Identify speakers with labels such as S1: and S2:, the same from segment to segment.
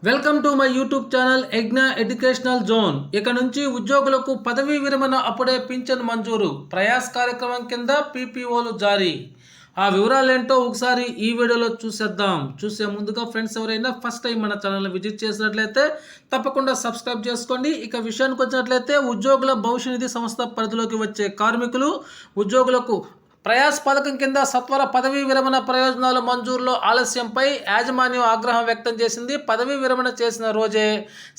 S1: Welcome to my YouTube channel యజ్ఞ educational zone. ఇక నుంచి ఉద్యోగులకు పదవీ విరమణ అప్పుడే పింఛన్ మంజూరు. ప్రయాస్ కార్యక్రమం కింద పీపీఓలు జారీ. ఆ వివరాలేంటో ఒకసారి ఈ వీడియోలో చూసేద్దాం. చూసే ముందుగా ఫ్రెండ్స్ ఎవరైనా ఫస్ట్ టైం మన ఛానల్ని విజిట్ చేసినట్లయితే తప్పకుండా సబ్స్క్రైబ్ చేసుకోండి. ఇక విషయానికి వచ్చినట్లయితే ఉద్యోగుల భవిష్య నిధి సంస్థ పరిధిలోకి వచ్చే కార్మికులు ఉద్యోగులకు ప్రయాస్ పథకం కింద సత్వర పదవీ విరమణ ప్రయోజనాల మంజూరులో ఆలస్యంపై యాజమాన్యం ఆగ్రహం వ్యక్తం చేసింది. పదవీ విరమణ చేసిన రోజే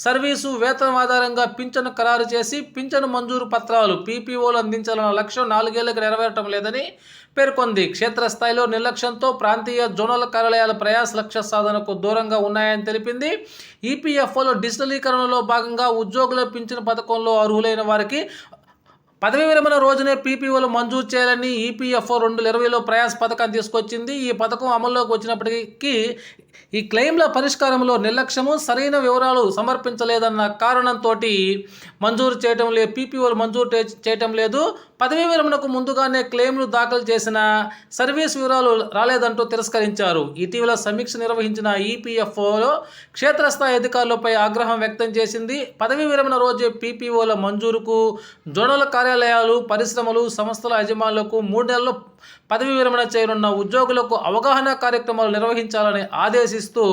S1: సర్వీసు వేతనం ఆధారంగా పింఛను ఖరారు చేసి పింఛను మంజూరు పత్రాలు పీపీఓలు అందించాలన్న లక్ష్యం 4 ఏళ్లకు నెరవేరటం లేదని పేర్కొంది. క్షేత్రస్థాయిలో నిర్లక్ష్యంతో ప్రాంతీయ జోనల్ కార్యాలయాల ప్రయాస్ లక్ష్య సాధనకు దూరంగా ఉన్నాయని తెలిపింది. ఈపీఎఫ్ఓలో డిజిటలీకరణలో భాగంగా ఉద్యోగుల పింఛను పథకంలో అర్హులైన వారికి పదవీ విరమణ రోజునే పీపీఓలు మంజూరు చేయాలని ఈపీఎఫ్ఓ 2020లో ప్రయాస్ పథకాన్ని తీసుకొచ్చింది. ఈ పథకం అమల్లోకి వచ్చినప్పటికీ ఈ క్లెయిమ్ల పరిష్కారంలో నిర్లక్ష్యము, సరైన వివరాలు సమర్పించలేదన్న కారణంతో మంజూరు చేయటం లేదు, పీపీఓలు మంజూరు చేయటం లేదు. పదవీ విరమణకు ముందుగానే క్లెయిమ్లు దాఖలు చేసిన సర్వీస్ వివరాలు రాలేదంటూ తిరస్కరించారు. ఇటీవల సమీక్ష నిర్వహించిన ఈపీఎఫ్ఓలో క్షేత్రస్థాయి అధికారులపై ఆగ్రహం వ్యక్తం చేసింది. పదవీ విరమణ రోజే పీపీఓల మంజూరుకు జోనల్ కార్యాలయాలు, పరిశ్రమలు, సంస్థల యజమానులకు 3 నెలల్లో పదవీ విరమణ చేయనున్న ఉద్యోగులకు అవగాహన కార్యక్రమాలు నిర్వహించాలని ఆదేశిస్తూ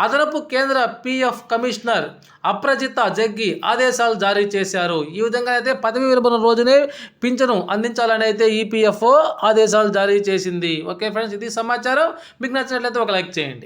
S1: అదనపు కేంద్ర పీఎఫ్ కమిషనర్ అప్రజిత జగ్గి ఆదేశాలు జారీ చేశారు. ఈ విధంగా అయితే పదవీ విరమణ రోజునే పింఛను అందించాలని అయితే ఈపీఎఫ్ఓ ఆదేశాలు జారీ చేసింది. ఓకే ఫ్రెండ్స్, ఇది సమాచారం. మీకు నచ్చినట్లయితే ఒక లైక్ చేయండి.